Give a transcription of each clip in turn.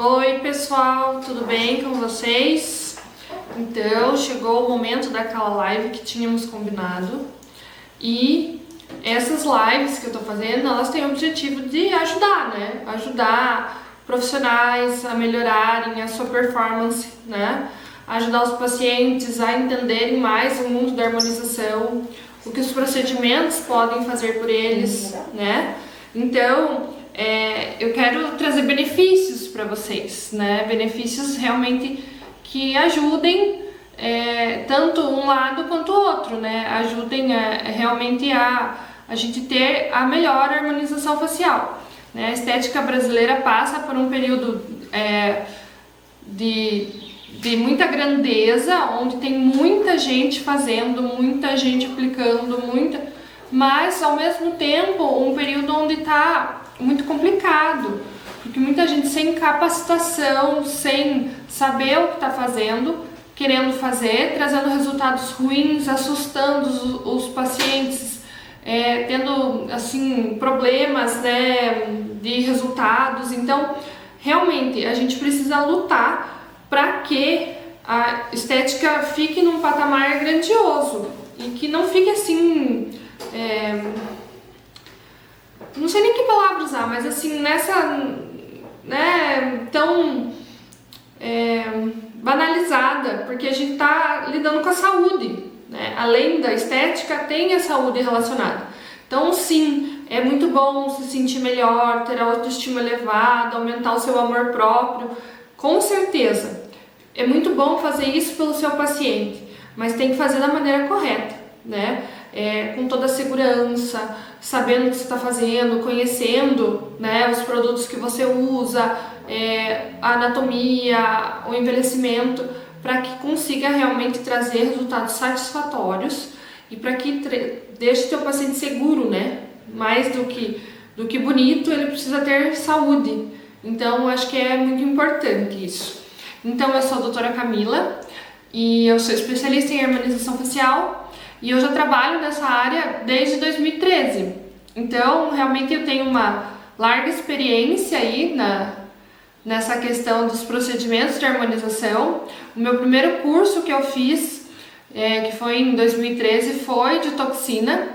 Oi pessoal, tudo bem com vocês? Então, chegou o momento daquela live que tínhamos combinado e essas lives que eu tô fazendo, elas têm o objetivo de ajudar, né? Ajudar profissionais a melhorarem a sua performance, né? Ajudar os pacientes a entenderem mais o mundo da harmonização, o que os procedimentos podem fazer por eles, né? Então, eu quero trazer benefícios para vocês, né? Benefícios realmente que ajudem tanto um lado quanto o outro, né? Ajudem realmente a gente ter a melhor harmonização facial, né? A estética brasileira passa por um período de muita grandeza, onde tem muita gente fazendo, muita gente aplicando, mas ao mesmo tempo um período onde está muito complicado, porque muita gente sem capacitação, sem saber o que está fazendo, querendo fazer, trazendo resultados ruins, assustando os pacientes, tendo assim problemas, né, de resultados. Então, realmente a gente precisa lutar para que a estética fique num patamar grandioso e que não fique assim, não sei nem que palavra usar, mas assim, nessa, né, tão banalizada, porque a gente tá lidando com a saúde, né? Além da estética, tem a saúde relacionada. Então, sim, é muito bom se sentir melhor, ter a autoestima elevada, aumentar o seu amor próprio, com certeza. É muito bom fazer isso pelo seu paciente, mas tem que fazer da maneira correta, né? Com toda a segurança, sabendo o que você está fazendo, conhecendo, né, os produtos que você usa, a anatomia, o envelhecimento, para que consiga realmente trazer resultados satisfatórios e para que deixe o teu paciente seguro, né? Mais do que bonito, ele precisa ter saúde. Então, acho que é muito importante isso. Então, eu sou a doutora Camila e eu sou especialista em harmonização facial e eu já trabalho nessa área desde 2013. Então, realmente eu tenho uma larga experiência aí nessa questão dos procedimentos de harmonização. O meu primeiro curso que eu fiz, que foi em 2013, foi de toxina,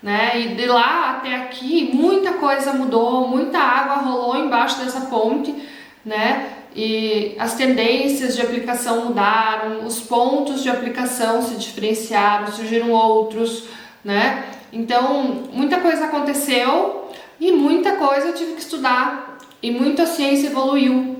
né? E de lá até aqui, muita coisa mudou, muita água rolou embaixo dessa ponte, né? E as tendências de aplicação mudaram, os pontos de aplicação se diferenciaram, surgiram outros, né? Então, muita coisa aconteceu e muita coisa eu tive que estudar e muita ciência evoluiu.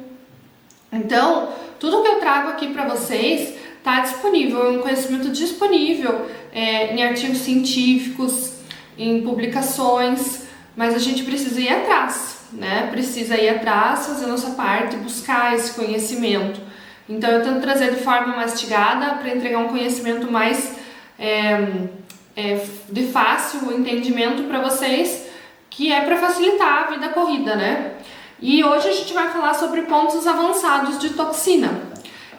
Então, tudo que eu trago aqui para vocês está disponível, é um conhecimento disponível em artigos científicos, em publicações, mas a gente precisa ir atrás, né? Precisa ir atrás, fazer a nossa parte, buscar esse conhecimento. Então, eu tento trazer de forma mastigada para entregar um conhecimento mais de fácil entendimento para vocês, que é para facilitar a vida corrida, né? E hoje a gente vai falar sobre pontos avançados de toxina.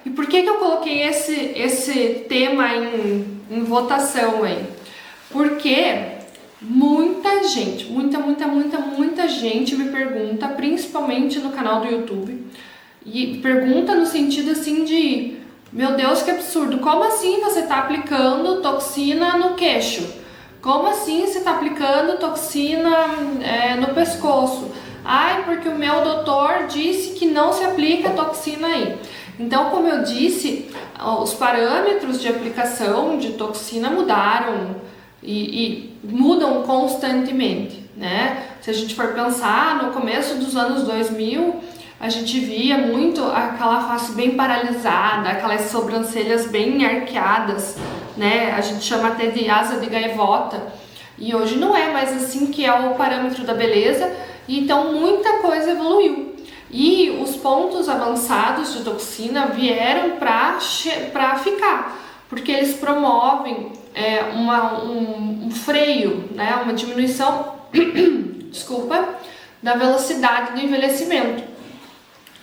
E por que eu coloquei esse tema em votação aí? Porque muita gente, muita gente me pergunta, principalmente no canal do YouTube, e pergunta no sentido assim de: meu Deus, que absurdo, como assim você está aplicando toxina no queixo? Como assim você está aplicando toxina no pescoço? Ai, porque o meu doutor disse que não se aplica toxina aí. Então, como eu disse, os parâmetros de aplicação de toxina mudaram e mudam constantemente, né? Se a gente for pensar, no começo dos anos 2000, a gente via muito aquela face bem paralisada, aquelas sobrancelhas bem arqueadas, né? A gente chama até de asa de gaivota. E hoje não é mais assim, que é o parâmetro da beleza. Então muita coisa evoluiu. E os pontos avançados de toxina vieram para ficar, porque eles promovem um freio, né? Uma diminuição desculpa, da velocidade do envelhecimento.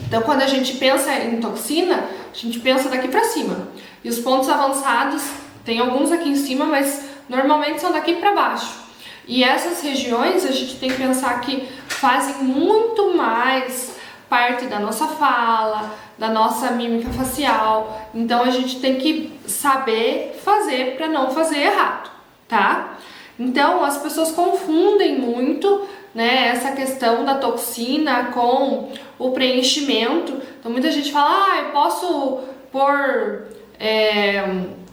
Então, quando a gente pensa em toxina, a gente pensa daqui para cima. E os pontos avançados, tem alguns aqui em cima, mas normalmente são daqui para baixo. E essas regiões a gente tem que pensar que fazem muito mais parte da nossa fala, da nossa mímica facial. Então a gente tem que saber fazer para não fazer errado, tá? Então as pessoas confundem muito, né, essa questão da toxina com o preenchimento. Então muita gente fala, eu posso pôr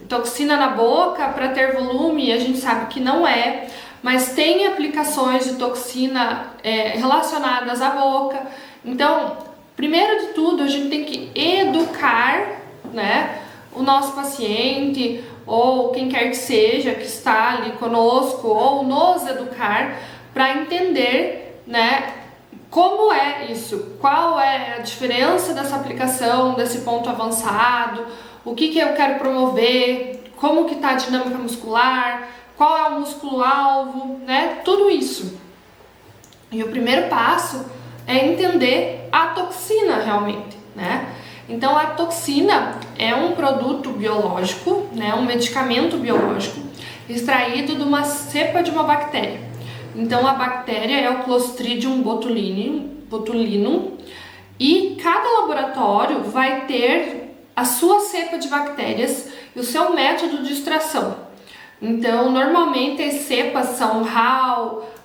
toxina na boca para ter volume, e a gente sabe que não é, mas tem aplicações de toxina relacionadas à boca. Então, primeiro de tudo, a gente tem que educar, né, o nosso paciente ou quem quer que seja que está ali conosco, ou nos educar para entender, né, como é isso, qual é a diferença dessa aplicação, desse ponto avançado, o que eu quero promover, como que está a dinâmica muscular, qual é o músculo-alvo, né, tudo isso. E o primeiro passo é entender a toxina realmente, né? Então a toxina é um produto biológico, né, um medicamento biológico extraído de uma cepa de uma bactéria. Então a bactéria é o Clostridium botulinum e cada laboratório vai ter a sua cepa de bactérias e o seu método de extração. Então normalmente as cepas são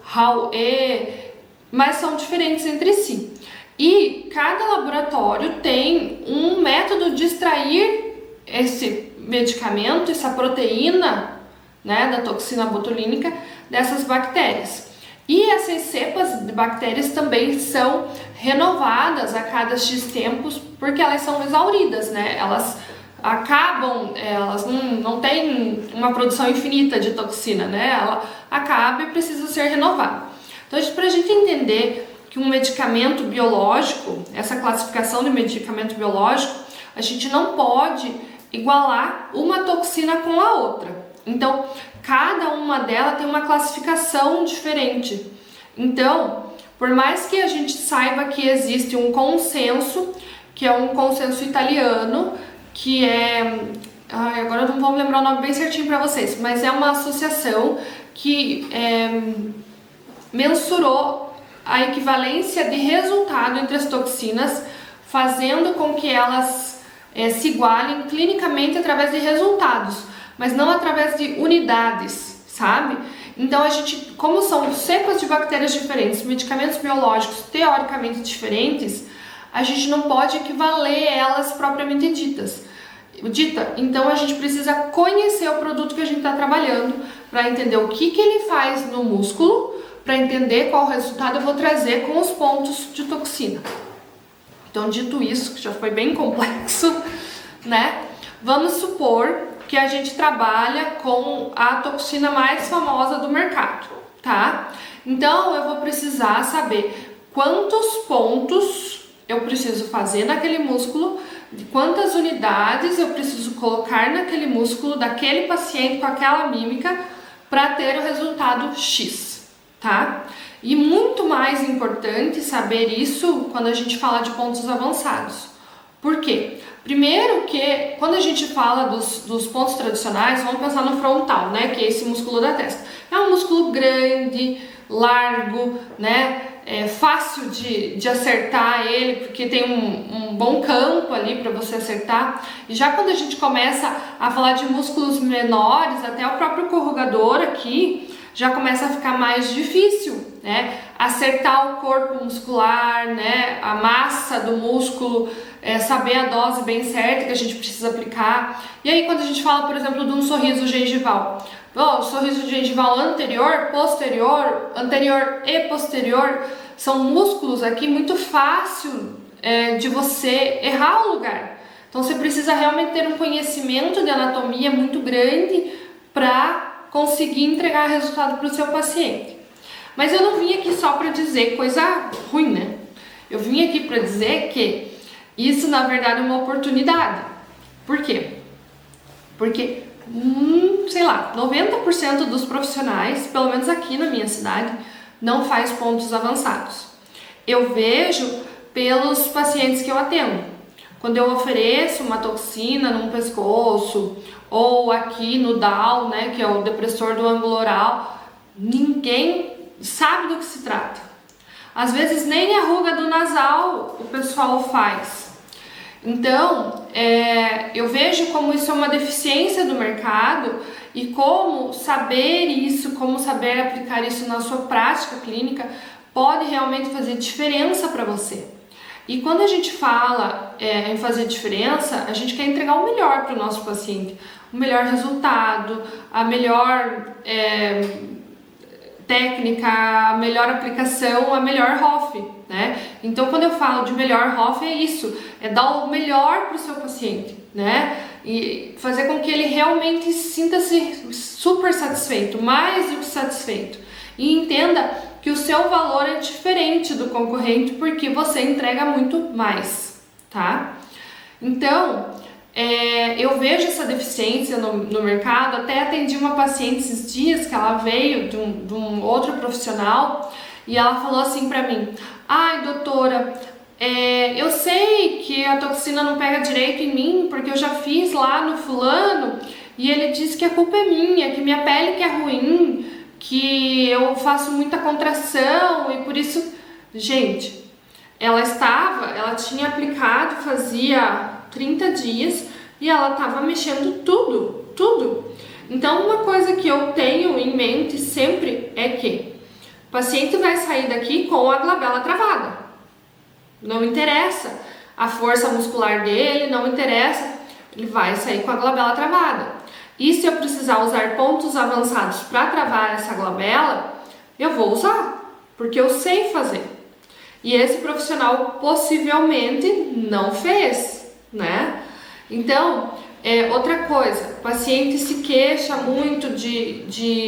RAW-E, mas são diferentes entre si. E cada laboratório tem um método de extrair esse medicamento, essa proteína, né, da toxina botulínica dessas bactérias. E essas cepas de bactérias também são renovadas a cada X tempos, porque elas são exauridas, né? Elas acabam, elas não têm uma produção infinita de toxina, né? Ela acaba e precisa ser renovada. Então, para a gente entender que um medicamento biológico, essa classificação de medicamento biológico, a gente não pode igualar uma toxina com a outra. Então, cada uma delas tem uma classificação diferente. Então, por mais que a gente saiba que existe um consenso, que é um consenso italiano, que é... agora eu não vou lembrar o nome bem certinho para vocês, mas é uma associação que mensurou a equivalência de resultado entre as toxinas, fazendo com que elas se igualem clinicamente através de resultados, mas não através de unidades, sabe? Então a gente, como são cepas de bactérias diferentes, medicamentos biológicos teoricamente diferentes, a gente não pode equivaler elas propriamente dita. Então a gente precisa conhecer o produto que a gente está trabalhando para entender o que ele faz no músculo. Para entender qual resultado eu vou trazer com os pontos de toxina. Então, dito isso, que já foi bem complexo, né? Vamos supor que a gente trabalha com a toxina mais famosa do mercado, tá? Então, eu vou precisar saber quantos pontos eu preciso fazer naquele músculo, de quantas unidades eu preciso colocar naquele músculo daquele paciente com aquela mímica para ter o resultado X. Tá? E muito mais importante saber isso quando a gente fala de pontos avançados. Por quê? Primeiro que quando a gente fala dos pontos tradicionais, vamos pensar no frontal, né? Que é esse músculo da testa. É um músculo grande, largo, né? É fácil de acertar ele, porque tem um bom campo ali para você acertar. E já quando a gente começa a falar de músculos menores, até o próprio corrugador aqui, já começa a ficar mais difícil, né? Acertar o corpo muscular, né? A massa do músculo, saber a dose bem certa que a gente precisa aplicar. E aí quando a gente fala, por exemplo, de um sorriso gengival, o sorriso gengival anterior, posterior, anterior e posterior, são músculos aqui muito fácil de você errar o lugar. Então você precisa realmente ter um conhecimento de anatomia muito grande para conseguir entregar resultado para o seu paciente. Mas eu não vim aqui só para dizer coisa ruim, né? Eu vim aqui para dizer que isso, na verdade, é uma oportunidade. Por quê? Porque, sei lá, 90% dos profissionais, pelo menos aqui na minha cidade, não faz pontos avançados. Eu vejo pelos pacientes que eu atendo. Quando eu ofereço uma toxina num pescoço, ou aqui no DAO, né, que é o depressor do ângulo oral, ninguém sabe do que se trata. Às vezes nem a ruga do nasal o pessoal faz. Então, eu vejo como isso é uma deficiência do mercado e como saber isso, como saber aplicar isso na sua prática clínica pode realmente fazer diferença para você. E quando a gente fala em fazer diferença, a gente quer entregar o melhor para o nosso paciente, o melhor resultado, a melhor técnica, a melhor aplicação, a melhor ROF, né? Então, quando eu falo de melhor ROF, é isso, é dar o melhor para o seu paciente, né? E fazer com que ele realmente sinta-se super satisfeito, mais do que satisfeito, e entenda que o seu valor é diferente do concorrente porque você entrega muito mais, tá? Então, eu vejo essa deficiência no mercado. Até atendi uma paciente esses dias que ela veio de um outro profissional e ela falou assim pra mim: ai, doutora, eu sei que a toxina não pega direito em mim porque eu já fiz lá no fulano e ele disse que a culpa é minha, que minha pele que é ruim, que eu faço muita contração e por isso... Gente, ela tinha aplicado fazia 30 dias e ela estava mexendo tudo. Então, uma coisa que eu tenho em mente sempre é que o paciente vai sair daqui com a glabela travada. Não interessa a força muscular dele, não interessa, ele vai sair com a glabela travada. E se eu precisar usar pontos avançados para travar essa glabela, eu vou usar, porque eu sei fazer. E esse profissional possivelmente não fez, né? Então, outra coisa, o paciente se queixa muito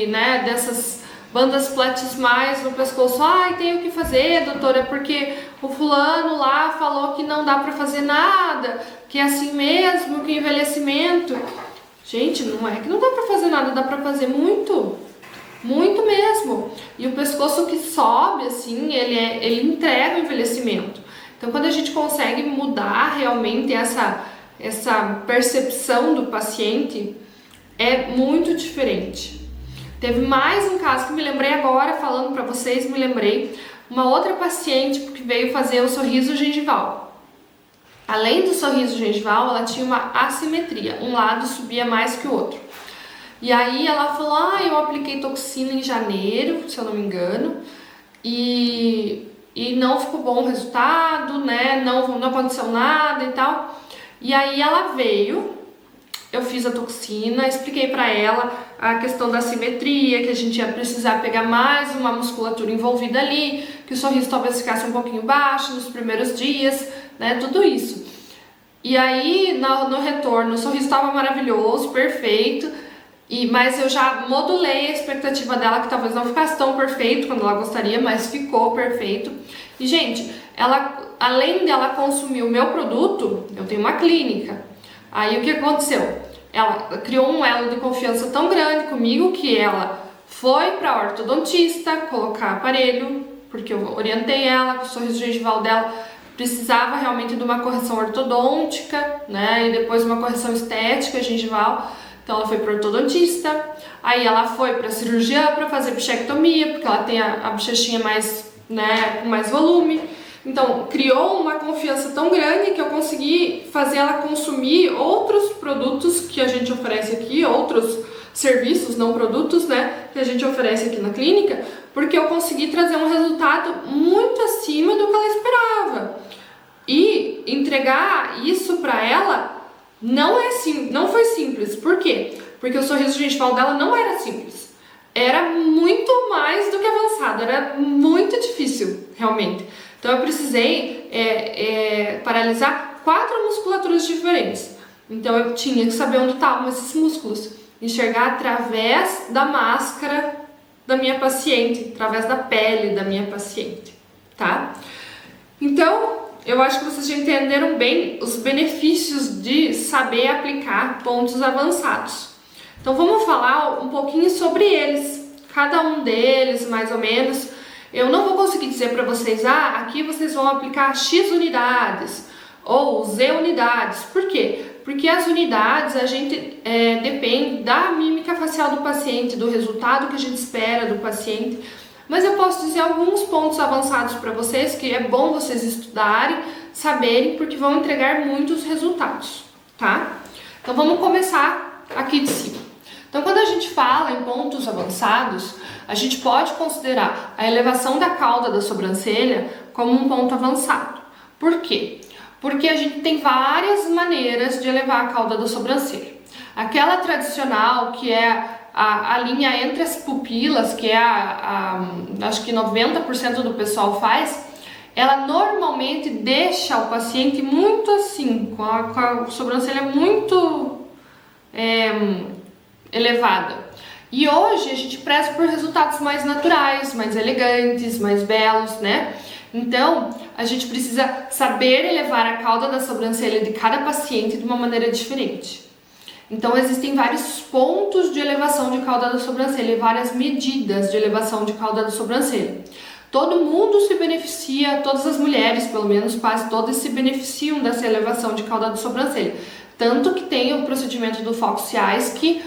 né, dessas bandas platismais no pescoço. Ai, tenho que fazer, doutora, porque o fulano lá falou que não dá para fazer nada, que é assim mesmo, que envelhecimento. Gente, não é que não dá para fazer nada, dá para fazer muito mesmo. E o pescoço que sobe, assim, ele entrega o envelhecimento. Então, quando a gente consegue mudar realmente essa percepção do paciente, é muito diferente. Teve mais um caso que me lembrei agora, falando para vocês, me lembrei, uma outra paciente que veio fazer o sorriso gengival. Além do sorriso gengival, ela tinha uma assimetria, um lado subia mais que o outro. E aí ela falou: eu apliquei toxina em janeiro, se eu não me engano, e não ficou bom o resultado, né? Não aconteceu nada e tal. E aí ela veio, eu fiz a toxina, expliquei pra ela a questão da simetria, que a gente ia precisar pegar mais uma musculatura envolvida ali, que o sorriso talvez ficasse um pouquinho baixo nos primeiros dias, né, tudo isso. E aí, no retorno, o sorriso estava maravilhoso, perfeito, mas eu já modulei a expectativa dela, que talvez não ficasse tão perfeito quando ela gostaria, mas ficou perfeito. E, gente, além dela consumir o meu produto, eu tenho uma clínica. Aí, o que aconteceu? Ela criou um elo de confiança tão grande comigo que ela foi para a ortodontista colocar aparelho, porque eu orientei ela, que o sorriso gengival dela precisava realmente de uma correção ortodôntica, né, e depois uma correção estética gengival. Então ela foi para o ortodontista, aí ela foi para a cirurgiã para fazer bichectomia, porque ela tem a bochechinha mais, né, com mais volume. Então criou uma confiança tão grande que eu consegui fazer ela consumir outros produtos que a gente oferece aqui, outros serviços, não produtos, né, que a gente oferece aqui na clínica, porque eu consegui trazer um resultado muito acima do que ela esperava. E entregar isso para ela não foi simples. Por quê? Porque o sorriso gengival dela não era simples. Era muito mais do que avançado, era muito difícil, realmente. Então eu precisei paralisar 4 musculaturas diferentes. Então eu tinha que saber onde estavam esses músculos, enxergar através da máscara da minha paciente, através da pele da minha paciente, tá? Então, eu acho que vocês já entenderam bem os benefícios de saber aplicar pontos avançados. Então vamos falar um pouquinho sobre eles, cada um deles mais ou menos. Eu não vou conseguir dizer para vocês, aqui vocês vão aplicar X unidades ou Z unidades. Por quê? Porque as unidades a gente depende da mímica facial do paciente, do resultado que a gente espera do paciente. Mas eu posso dizer alguns pontos avançados para vocês que é bom vocês estudarem, saberem, porque vão entregar muitos resultados, tá? Então vamos começar aqui de cima. Então quando a gente fala em pontos avançados, a gente pode considerar a elevação da cauda da sobrancelha como um ponto avançado. Por quê? Porque a gente tem várias maneiras de elevar a cauda da sobrancelha. Aquela tradicional, que é a linha entre as pupilas, que é acho que 90% do pessoal faz, ela normalmente deixa o paciente muito assim, com a sobrancelha muito elevada. E hoje a gente preza por resultados mais naturais, mais elegantes, mais belos, né? Então, a gente precisa saber elevar a cauda da sobrancelha de cada paciente de uma maneira diferente. Então, existem vários pontos de elevação de cauda da sobrancelha e várias medidas de elevação de cauda da sobrancelha. Todo mundo se beneficia, todas as mulheres, pelo menos quase todas, se beneficiam dessa elevação de cauda da sobrancelha. Tanto que tem o procedimento do Fox Eyes, que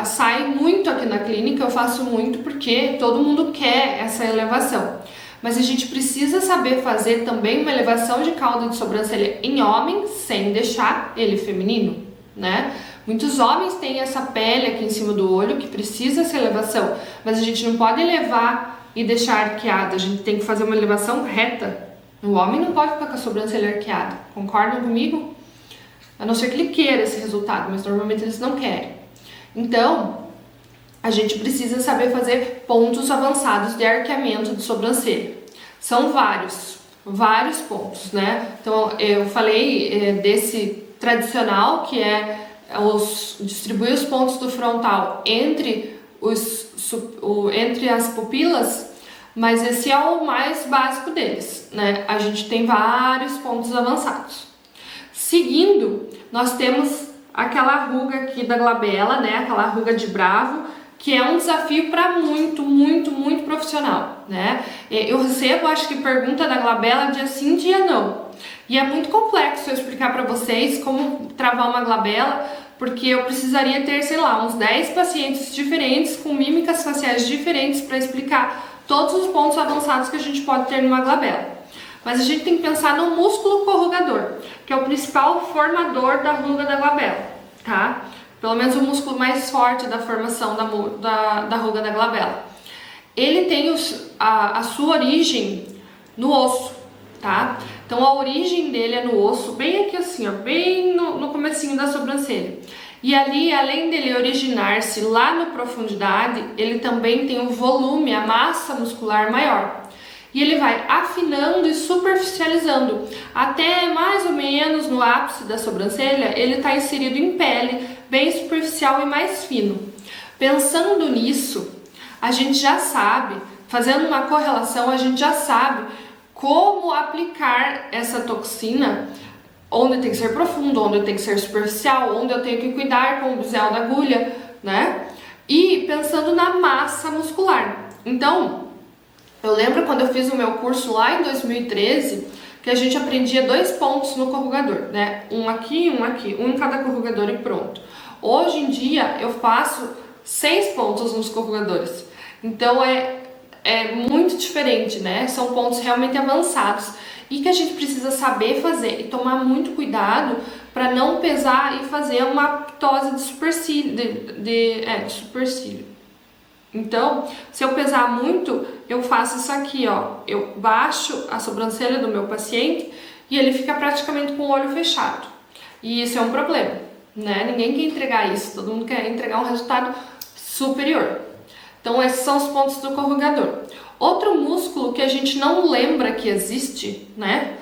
sai muito aqui na clínica, eu faço muito porque todo mundo quer essa elevação. Mas a gente precisa saber fazer também uma elevação de cauda de sobrancelha em homem, sem deixar ele feminino, né? Muitos homens têm essa pele aqui em cima do olho que precisa essa elevação, mas a gente não pode elevar e deixar arqueada, a gente tem que fazer uma elevação reta. O homem não pode ficar com a sobrancelha arqueada, concordam comigo? A não ser que ele queira esse resultado, mas normalmente eles não querem. Então, a gente precisa saber fazer pontos avançados de arqueamento de sobrancelha. São vários pontos, né? Então, eu falei desse tradicional, que é distribuir os pontos do frontal entre as pupilas, mas esse é o mais básico deles, né? A gente tem vários pontos avançados. Seguindo, nós temos aquela ruga aqui da glabela, né? Aquela ruga de bravo, que é um desafio para muito profissional, né? Eu recebo, acho que pergunta da glabela dia sim, dia não. E é muito complexo eu explicar para vocês como travar uma glabela, porque eu precisaria ter, sei lá, uns 10 pacientes diferentes, com mímicas faciais diferentes para explicar todos os pontos avançados que a gente pode ter numa glabela. Mas a gente tem que pensar no músculo corrugador, que é o principal formador da ruga da glabela, tá? Pelo menos o músculo mais forte da formação da ruga da glabela. Ele tem a sua origem no osso, tá? Então a origem dele é no osso, bem aqui assim, ó, bem no comecinho da sobrancelha. E ali, além dele originar-se lá na profundidade, ele também tem o volume, a massa muscular maior. E ele vai afinando e superficializando, até mais ou menos no ápice da sobrancelha, ele está inserido em pele, bem superficial e mais fino. Pensando nisso, a gente já sabe, fazendo uma correlação, a gente já sabe como aplicar essa toxina, onde tem que ser profundo, onde tem que ser superficial, onde eu tenho que cuidar com o bisel da agulha, né? E pensando na massa muscular. Então, eu lembro quando eu fiz o meu curso lá em 2013, que a gente aprendia 2 pontos no corrugador, né? Um aqui, um em cada corrugador e pronto. Hoje em dia eu faço 6 pontos nos corrugadores. Então é muito diferente, né? São pontos realmente avançados e que a gente precisa saber fazer e tomar muito cuidado para não pesar e fazer uma ptose de supercílio, de supercílio. Então, se eu pesar muito, eu faço isso aqui, ó. Eu baixo a sobrancelha do meu paciente e ele fica praticamente com o olho fechado. E isso é um problema, né? Ninguém quer entregar isso, todo mundo quer entregar um resultado superior. Então, esses são os pontos do corrugador. Outro músculo que a gente não lembra que existe, né?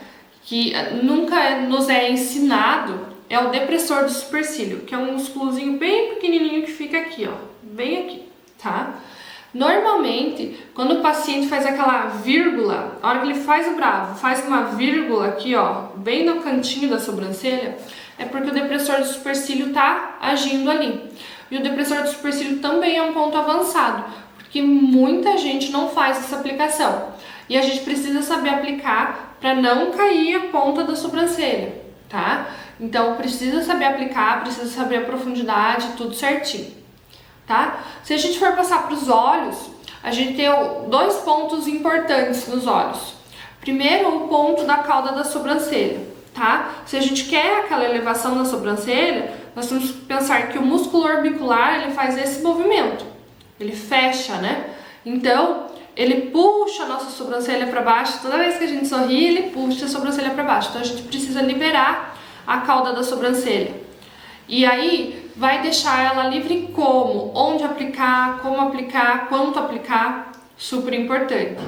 Que nunca nos é ensinado, é o depressor do supercílio, que é um músculozinho bem pequenininho que fica aqui, ó. Bem aqui. Tá? Normalmente, quando o paciente faz aquela vírgula, a hora que ele faz o bravo, faz uma vírgula aqui, ó, bem no cantinho da sobrancelha, é porque o depressor do supercílio tá agindo ali. E o depressor do supercílio também é um ponto avançado, porque muita gente não faz essa aplicação. E a gente precisa saber aplicar para não cair a ponta da sobrancelha, tá? Então, precisa saber aplicar, precisa saber a profundidade, tudo certinho. Tá? Se a gente for passar para os olhos, a gente tem dois pontos importantes nos olhos. Primeiro, o ponto da cauda da sobrancelha, tá? Se a gente quer aquela elevação da sobrancelha, nós temos que pensar que o músculo orbicular, ele faz esse movimento. Ele fecha, né? Então, ele puxa a nossa sobrancelha para baixo. Toda vez que a gente sorri, ele puxa a sobrancelha para baixo. Então, a gente precisa liberar a cauda da sobrancelha. E aí, vai deixar ela livre como? Onde aplicar, como aplicar, quanto aplicar. Super importante.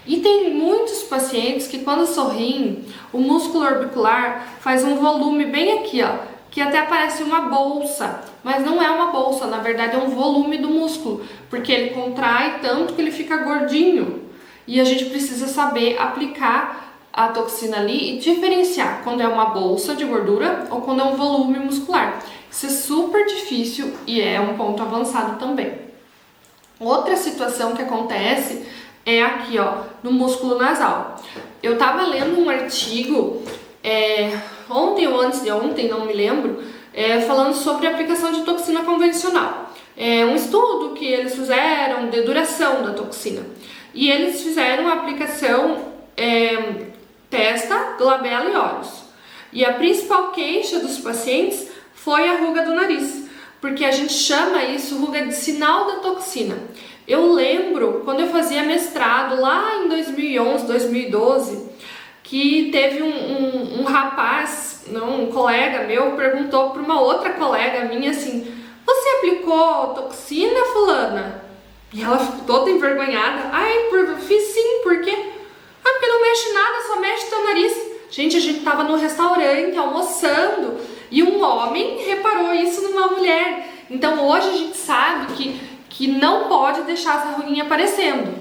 E tem muitos pacientes que quando sorriem, o músculo orbicular faz um volume bem aqui, ó, que até parece uma bolsa, mas não é uma bolsa, na verdade é um volume do músculo, porque ele contrai tanto que ele fica gordinho. E a gente precisa saber aplicar a toxina ali e diferenciar quando é uma bolsa de gordura ou quando é um volume muscular. Isso é super difícil e é um ponto avançado também. Outra situação que acontece é aqui, ó, no músculo nasal. Eu tava lendo um artigo ontem ou antes de ontem, não me lembro, falando sobre a aplicação de toxina convencional. É um estudo que eles fizeram de duração da toxina. E eles fizeram a aplicação testa, glabela e olhos. E a principal queixa dos pacientes foi a ruga do nariz, porque a gente chama isso ruga de sinal da toxina. Eu lembro, quando eu fazia mestrado, lá em 2011, 2012, que teve um rapaz, um colega meu, perguntou para uma outra colega minha assim: você aplicou toxina, fulana? E ela ficou toda envergonhada. Fiz sim, por quê? Porque não mexe nada, só mexe teu nariz. Gente, a gente tava no restaurante, almoçando, e um homem reparou isso numa mulher. Então hoje a gente sabe que não pode deixar essa ruguinha aparecendo,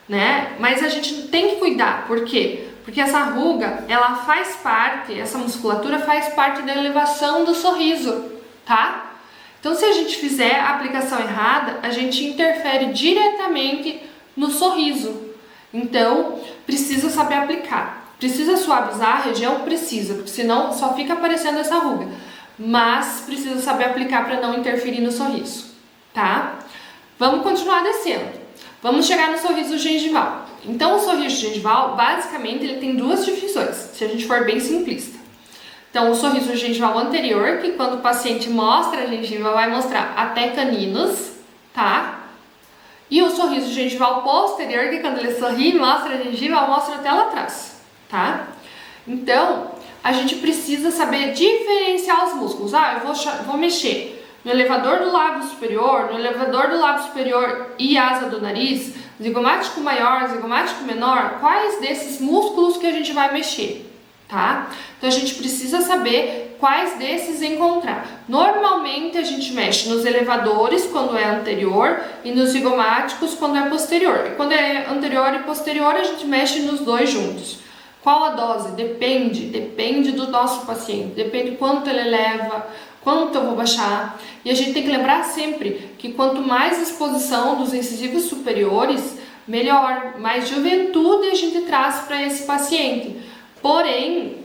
né? Mas a gente tem que cuidar, por quê? Porque essa ruga, ela faz parte, essa musculatura faz parte da elevação do sorriso, tá? Então se a gente fizer a aplicação errada, a gente interfere diretamente no sorriso. Então, precisa saber aplicar. Precisa suavizar a região? Precisa, porque senão só fica aparecendo essa ruga. Mas precisa saber aplicar para não interferir no sorriso, tá? Vamos continuar descendo. Vamos chegar no sorriso gengival. Então, o sorriso gengival, basicamente, ele tem duas divisões, se a gente for bem simplista. Então, o sorriso gengival anterior, que quando o paciente mostra a gengiva, vai mostrar até caninos, tá? E o sorriso gengival posterior, que quando ele sorri e mostra a gengiva, mostra até lá atrás, tá? Então, a gente precisa saber diferenciar os músculos. Eu vou mexer no elevador do lábio superior, no elevador do lábio superior e asa do nariz, zigomático maior, zigomático menor, quais desses músculos que a gente vai mexer, tá? Então a gente precisa saber quais desses encontrar. Normalmente a gente mexe nos elevadores quando é anterior e nos zigomáticos quando é posterior. E quando é anterior e posterior a gente mexe nos dois juntos. Qual a dose? Depende do nosso paciente, depende quanto ele eleva, quanto eu vou baixar. E a gente tem que lembrar sempre que quanto mais exposição dos incisivos superiores, melhor, mais juventude a gente traz para esse paciente. Porém,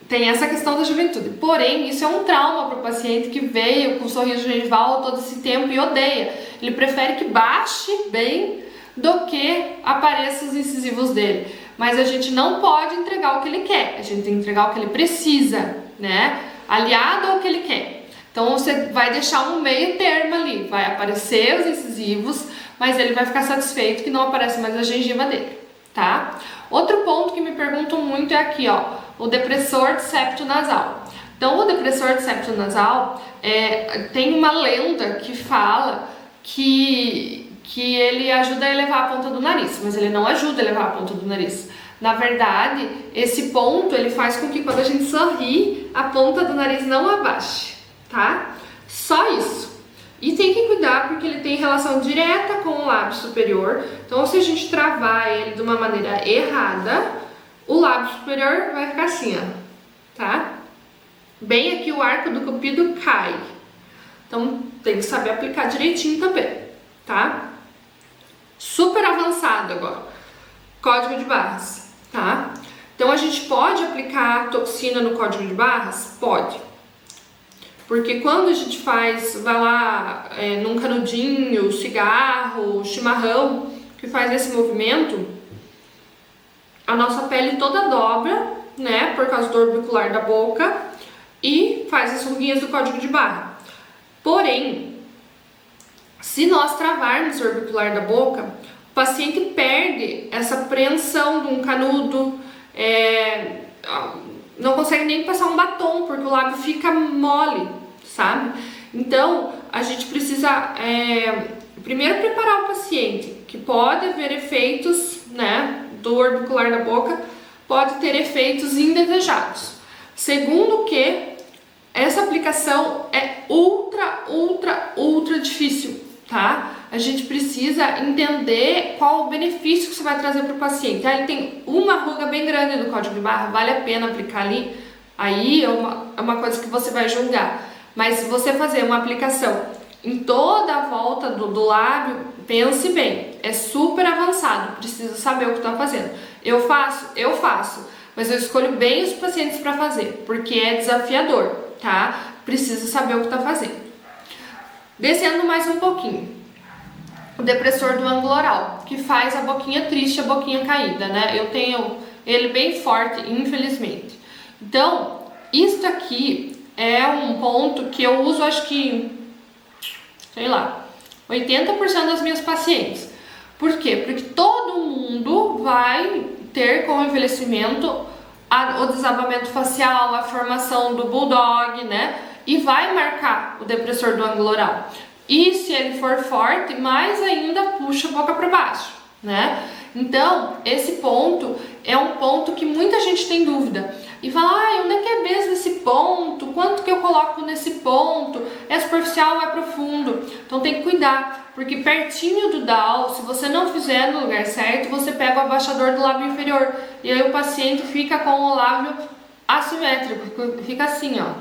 tem essa questão da juventude. Porém, isso é um trauma para o paciente que veio com sorriso gengival todo esse tempo e odeia. Ele prefere que baixe bem do que apareça os incisivos dele. Mas a gente não pode entregar o que ele quer. A gente tem que entregar o que ele precisa, né? Aliado ao que ele quer. Então você vai deixar um meio termo ali, vai aparecer os incisivos, mas ele vai ficar satisfeito que não aparece mais a gengiva dele, tá? Outro ponto que me perguntam muito é aqui, ó, o depressor de septo nasal. Então o depressor de septo nasal tem uma lenda que fala que ele ajuda a elevar a ponta do nariz, mas ele não ajuda a elevar a ponta do nariz. Na verdade, esse ponto ele faz com que quando a gente sorri, a ponta do nariz não abaixe, tá? Só isso. E tem que cuidar porque ele tem relação direta com o lábio superior. Então, se a gente travar ele de uma maneira errada, o lábio superior vai ficar assim, ó, tá? Bem aqui o arco do cupido cai. Então, tem que saber aplicar direitinho também, tá? Super avançado agora. Código de barras, tá? Então a gente pode aplicar toxina no código de barras? Pode. Porque quando a gente vai lá num canudinho, cigarro, chimarrão, que faz esse movimento, a nossa pele toda dobra, né, por causa do orbicular da boca, e faz as ruguinhas do código de barra. Porém, se nós travarmos o orbicular da boca, o paciente perde essa preensão de um canudo, não consegue nem passar um batom, porque o lábio fica mole, sabe? Então, a gente precisa primeiro preparar o paciente, que pode haver efeitos, né, do orbicular da boca, pode ter efeitos indesejados. Segundo que essa aplicação é ultra difícil, tá? A gente precisa entender qual o benefício que você vai trazer para o paciente. Ele tem uma ruga bem grande no código de barra, vale a pena aplicar ali? Aí é uma coisa que você vai julgar. Mas você fazer uma aplicação em toda a volta do lábio, pense bem, é super avançado, precisa saber o que está fazendo. Eu faço, mas eu escolho bem os pacientes para fazer, porque é desafiador, tá? Precisa saber o que está fazendo. Descendo mais um pouquinho, o depressor do ângulo oral, que faz a boquinha triste, a boquinha caída, né? Eu tenho ele bem forte, infelizmente. Então, isso aqui é um ponto que eu uso, acho que, sei lá, 80% das minhas pacientes. Por quê? Porque todo mundo vai ter com o envelhecimento o desabamento facial, a formação do bulldog, né? E vai marcar o depressor do ângulo oral. E se ele for forte, mais ainda puxa a boca para baixo, né? Então, esse ponto é um ponto que muita gente tem dúvida. E fala, onde é que é mesmo esse ponto? Quanto que eu coloco nesse ponto? É superficial ou é profundo? Então tem que cuidar, porque pertinho do DAO, se você não fizer no lugar certo, você pega o abaixador do lábio inferior. E aí o paciente fica com o lábio assimétrico, fica assim, ó,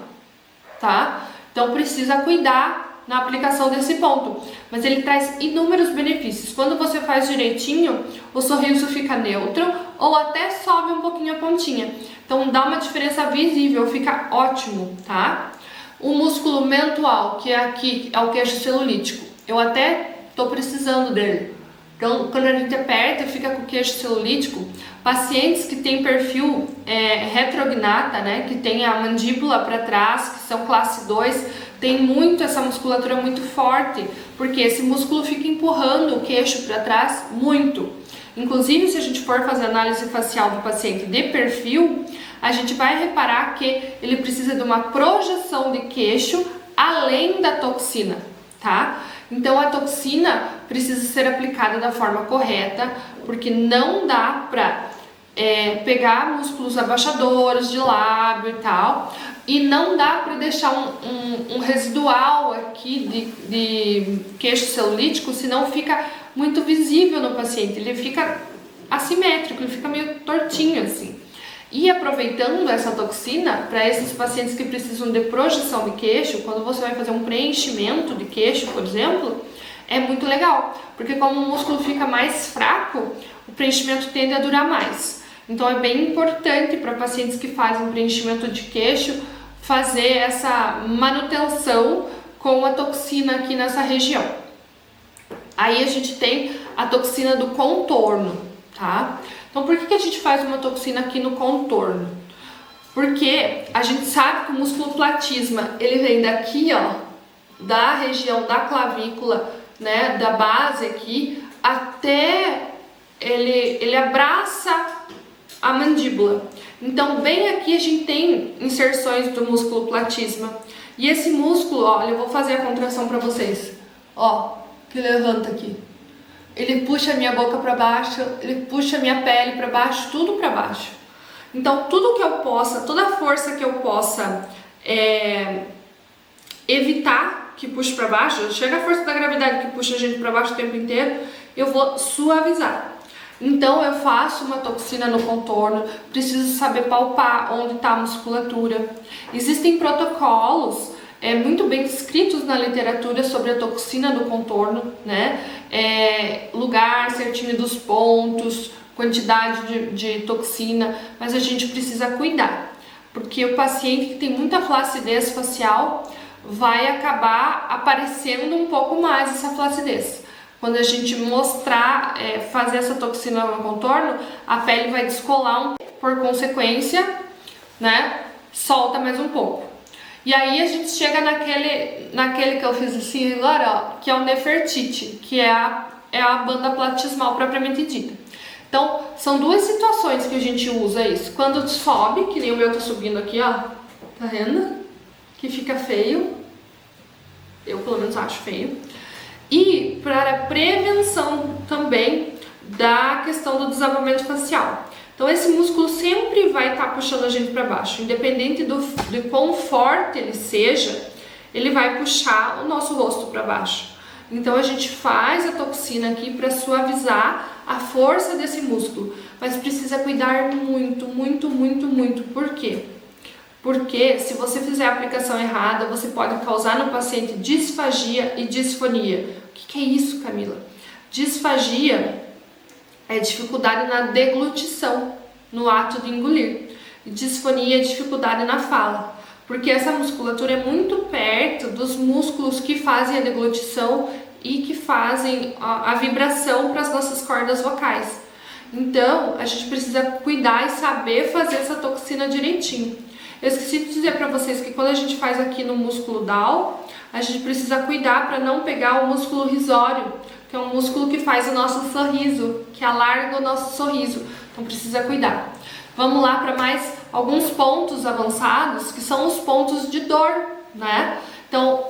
tá? Então precisa cuidar na aplicação desse ponto, mas ele traz inúmeros benefícios. Quando você faz direitinho, o sorriso fica neutro ou até sobe um pouquinho a pontinha. Então dá uma diferença visível, fica ótimo, tá? O músculo mentual, que é aqui, é o queixo celulítico. Eu até tô precisando dele. Então, quando a gente aperta, fica com o queixo celulítico. Pacientes que têm perfil retrognata, né, que tem a mandíbula para trás, que são classe 2, tem muito essa musculatura muito forte, porque esse músculo fica empurrando o queixo para trás muito. Inclusive, se a gente for fazer análise facial do paciente de perfil, a gente vai reparar que ele precisa de uma projeção de queixo além da toxina, tá? Então a toxina precisa ser aplicada da forma correta, porque não dá para pegar músculos abaixadores de lábio e tal, e não dá para deixar um residual aqui de queixo celulítico, senão fica muito visível no paciente, ele fica assimétrico, ele fica meio tortinho assim. E aproveitando essa toxina, para esses pacientes que precisam de projeção de queixo, quando você vai fazer um preenchimento de queixo, por exemplo, é muito legal, porque como o músculo fica mais fraco, o preenchimento tende a durar mais. Então é bem importante para pacientes que fazem preenchimento de queixo fazer essa manutenção com a toxina aqui nessa região. Aí a gente tem a toxina do contorno, tá? Então por que a gente faz uma toxina aqui no contorno? Porque a gente sabe que o músculo platisma, ele vem daqui, ó, da região da clavícula, né, da base aqui, até ele abraça a mandíbula. Então bem aqui a gente tem inserções do músculo platisma. E esse músculo, olha, eu vou fazer a contração para vocês. Ó, que levanta aqui. Ele puxa a minha boca para baixo, ele puxa a minha pele para baixo, tudo para baixo. Então, tudo que eu possa, toda a força que eu possa evitar que puxe para baixo, chega a força da gravidade que puxa a gente para baixo o tempo inteiro, eu vou suavizar. Então, eu faço uma toxina no contorno, preciso saber palpar onde está a musculatura. Existem protocolos muito bem descritos na literatura sobre a toxina do contorno, né? Lugar certinho dos pontos, quantidade de toxina, mas a gente precisa cuidar, porque o paciente que tem muita flacidez facial vai acabar aparecendo um pouco mais essa flacidez. Quando a gente mostrar, fazer essa toxina no contorno, a pele vai descolar um pouco, por consequência, né, solta mais um pouco. E aí a gente chega naquele que eu fiz assim agora, ó, que é o Nefertiti, que é a banda platismal propriamente dita. Então, são duas situações que a gente usa isso. Quando sobe, que nem o meu tá subindo aqui, ó, tá vendo? Que fica feio. Eu, pelo menos, acho feio. E para prevenção também da questão do desabamento facial. Então, esse músculo sempre vai estar puxando a gente para baixo. Independente de quão forte ele seja, ele vai puxar o nosso rosto para baixo. Então, a gente faz a toxina aqui para suavizar a força desse músculo. Mas precisa cuidar muito, muito, muito, muito. Por quê? Porque se você fizer a aplicação errada, você pode causar no paciente disfagia e disfonia. O que é isso, Camila? Disfagia é dificuldade na deglutição, no ato de engolir. E disfonia é dificuldade na fala. Porque essa musculatura é muito perto dos músculos que fazem a deglutição e que fazem a vibração para as nossas cordas vocais. Então, a gente precisa cuidar e saber fazer essa toxina direitinho. Eu esqueci de dizer para vocês que quando a gente faz aqui no músculo down, a gente precisa cuidar para não pegar o músculo risório, que é um músculo que faz o nosso sorriso, que alarga o nosso sorriso. Então precisa cuidar. Vamos lá para mais alguns pontos avançados, que são os pontos de dor, né? Então,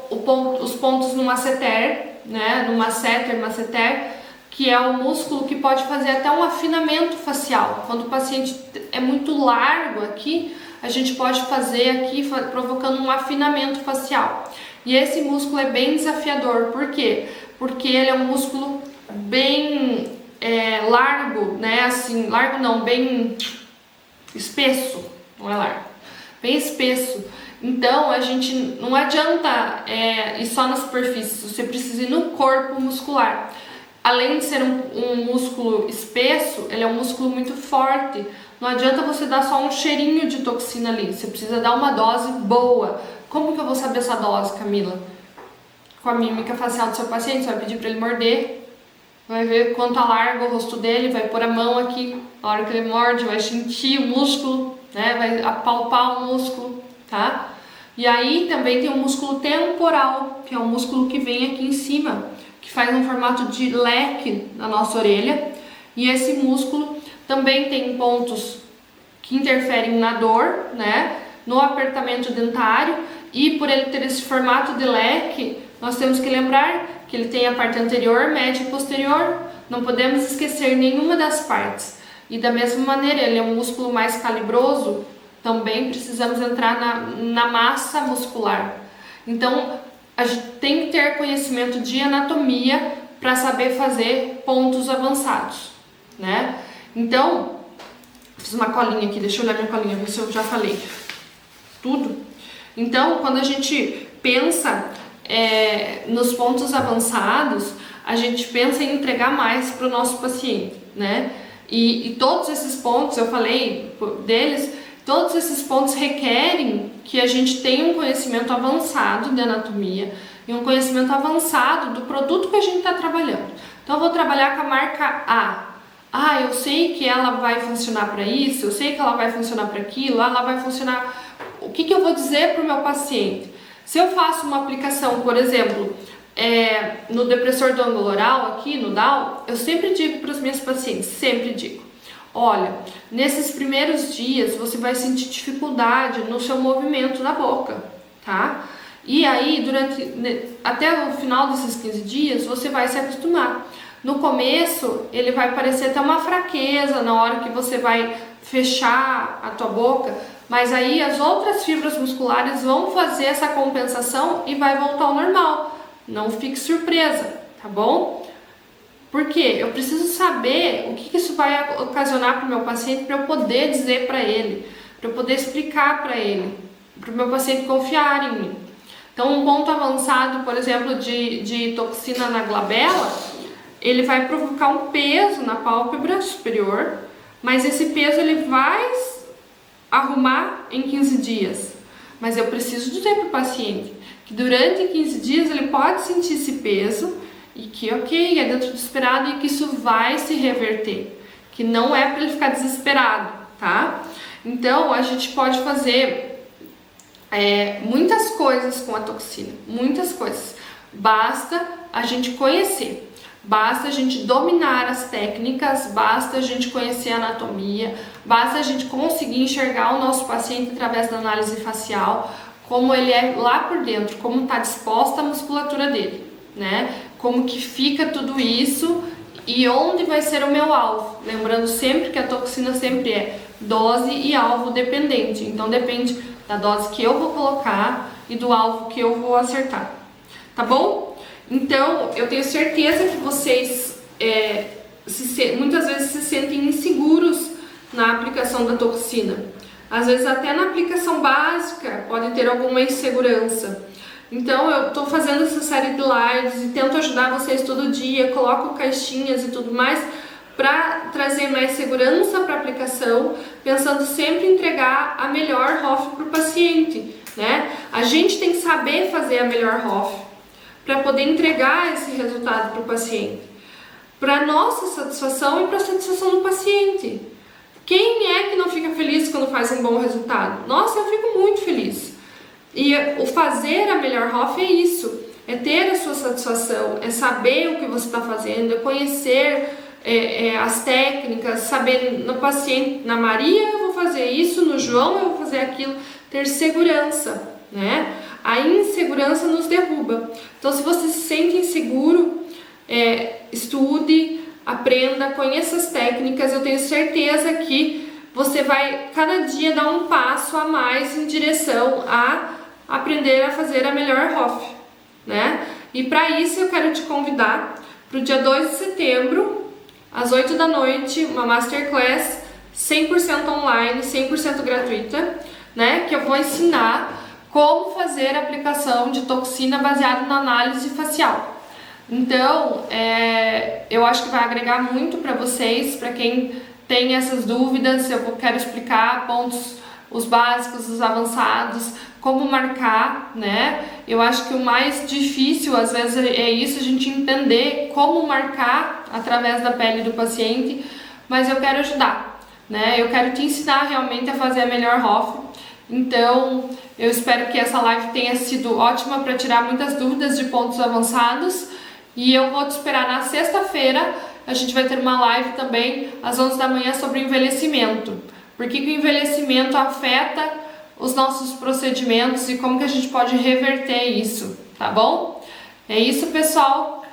os pontos no masseter, né? No masseter, que é o músculo que pode fazer até um afinamento facial. Quando o paciente é muito largo aqui, a gente pode fazer aqui provocando um afinamento facial. E esse músculo é bem desafiador. Por quê? Porque ele é um músculo bem largo, né? Assim, largo não, bem espesso, não é largo, bem espesso. Então, a gente não adianta ir só na superfície, você precisa ir no corpo muscular. Além de ser um músculo espesso, ele é um músculo muito forte. Não adianta você dar só um cheirinho de toxina ali, você precisa dar uma dose boa. Como que eu vou saber essa dose, Camila? Com a mímica facial do seu paciente, você vai pedir para ele morder, vai ver quanto alarga o rosto dele, vai pôr a mão aqui, na hora que ele morde, vai sentir o músculo, né? Vai apalpar o músculo, tá? E aí também tem o músculo temporal, que é o músculo que vem aqui em cima, que faz um formato de leque na nossa orelha. E esse músculo também tem pontos que interferem na dor, né? No apertamento dentário, e por ele ter esse formato de leque, nós temos que lembrar que ele tem a parte anterior, média e posterior. Não podemos esquecer nenhuma das partes. E da mesma maneira, ele é um músculo mais calibroso, também precisamos entrar na massa muscular. Então, a gente tem que ter conhecimento de anatomia para saber fazer pontos avançados, né? Então, fiz uma colinha aqui, deixa eu olhar minha colinha, ver se eu já falei tudo. Então, quando a gente pensa nos pontos avançados, a gente pensa em entregar mais para o nosso paciente, né? E todos esses pontos, eu falei deles, todos esses pontos requerem que a gente tenha um conhecimento avançado de anatomia e um conhecimento avançado do produto que a gente está trabalhando. Então, eu vou trabalhar com a marca A. Ah, eu sei que ela vai funcionar para isso, eu sei que ela vai funcionar para aquilo, ela vai funcionar... O que eu vou dizer para o meu paciente? Se eu faço uma aplicação, por exemplo, no depressor do ângulo oral, aqui no Down, eu sempre digo para os meus pacientes, sempre digo, olha, nesses primeiros dias você vai sentir dificuldade no seu movimento da boca, tá? E aí, até o final desses 15 dias, você vai se acostumar. No começo, ele vai parecer até uma fraqueza na hora que você vai fechar a tua boca, mas aí as outras fibras musculares vão fazer essa compensação e vai voltar ao normal. Não fique surpresa, tá bom? Porque eu preciso saber o que isso vai ocasionar para o meu paciente para eu poder dizer para ele, para eu poder explicar para ele, para o meu paciente confiar em mim. Então, um ponto avançado, por exemplo, de toxina na glabela, ele vai provocar um peso na pálpebra superior, mas esse peso ele vai arrumar em 15 dias. mas eu preciso dizer para o paciente que durante 15 dias ele pode sentir esse peso e que ok, é dentro do esperado e que isso vai se reverter, que não é para ele ficar desesperado, tá? Então a gente pode fazer muitas coisas com a toxina, muitas coisas. Basta a gente conhecer. Basta a gente dominar as técnicas, basta a gente conhecer a anatomia, basta a gente conseguir enxergar o nosso paciente através da análise facial, como ele é lá por dentro, como está disposta a musculatura dele, né? Como que fica tudo isso e onde vai ser o meu alvo. Lembrando sempre que a toxina sempre é dose e alvo dependente, então depende da dose que eu vou colocar e do alvo que eu vou acertar, tá bom? Então, eu tenho certeza que vocês muitas vezes se sentem inseguros na aplicação da toxina. Às vezes até na aplicação básica pode ter alguma insegurança. Então, eu estou fazendo essa série de lives e tento ajudar vocês todo dia, coloco caixinhas e tudo mais para trazer mais segurança para a aplicação, pensando sempre em entregar a melhor ROF para o paciente, né? A gente tem que saber fazer a melhor ROF para poder entregar esse resultado para o paciente, para nossa satisfação e para a satisfação do paciente. Quem é que não fica feliz quando faz um bom resultado? Nossa, eu fico muito feliz. E o fazer a melhor ROF é isso, é ter a sua satisfação, é saber o que você está fazendo, é conhecer as técnicas, saber no paciente, na Maria eu vou fazer isso, no João eu vou fazer aquilo, ter segurança, né? A insegurança nos derruba. Então, se você se sente inseguro, estude, aprenda, conheça as técnicas. Eu tenho certeza que você vai cada dia dar um passo a mais em direção a aprender a fazer a melhor ROF, né? E para isso eu quero te convidar para o dia 2 de setembro, às 8 da noite, uma Masterclass 100% online, 100% gratuita, né? Que eu vou ensinar como fazer a aplicação de toxina baseada na análise facial. Então, eu acho que vai agregar muito para vocês, para quem tem essas dúvidas. Eu quero explicar pontos, os básicos, os avançados, como marcar, né? Eu acho que o mais difícil, às vezes, é isso, a gente entender como marcar através da pele do paciente, mas eu quero ajudar, né? Eu quero te ensinar realmente a fazer a melhor ROF. Então, eu espero que essa live tenha sido ótima para tirar muitas dúvidas de pontos avançados e eu vou te esperar na sexta-feira. A gente vai ter uma live também às 11 da manhã sobre envelhecimento. Por que o envelhecimento afeta os nossos procedimentos e como que a gente pode reverter isso, tá bom? É isso, pessoal.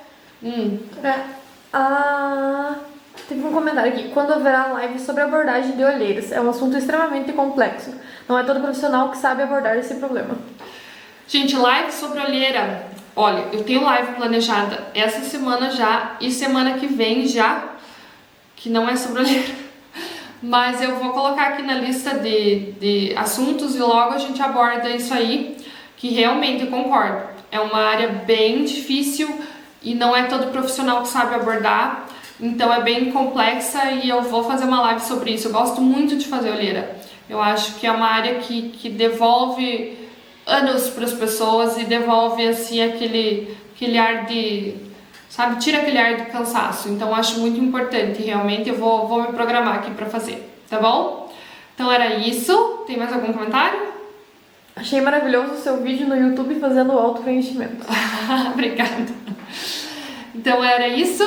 Teve um comentário aqui. Quando haverá live sobre abordagem de olheiras? É um assunto extremamente complexo. Não é todo profissional que sabe abordar esse problema. Gente, live sobre olheira. Olha, eu tenho live planejada essa semana já e semana que vem já, que não é sobre olheira. Mas eu vou colocar aqui na lista de assuntos e logo a gente aborda isso aí, que realmente eu concordo. É uma área bem difícil e não é todo profissional que sabe abordar. Então é bem complexa e eu vou fazer uma live sobre isso. Eu gosto muito de fazer olheira. Eu acho que é uma área que devolve anos para as pessoas e devolve assim aquele ar de, sabe, tira aquele ar de cansaço. Então eu acho muito importante, realmente eu vou me programar aqui para fazer, tá bom? Então era isso. Tem mais algum comentário? Achei maravilhoso o seu vídeo no YouTube fazendo auto-preenchimento. Obrigada. Então era isso.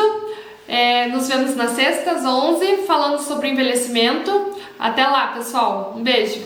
Nos vemos na sexta, às 11, falando sobre envelhecimento. Até lá, pessoal. Um beijo.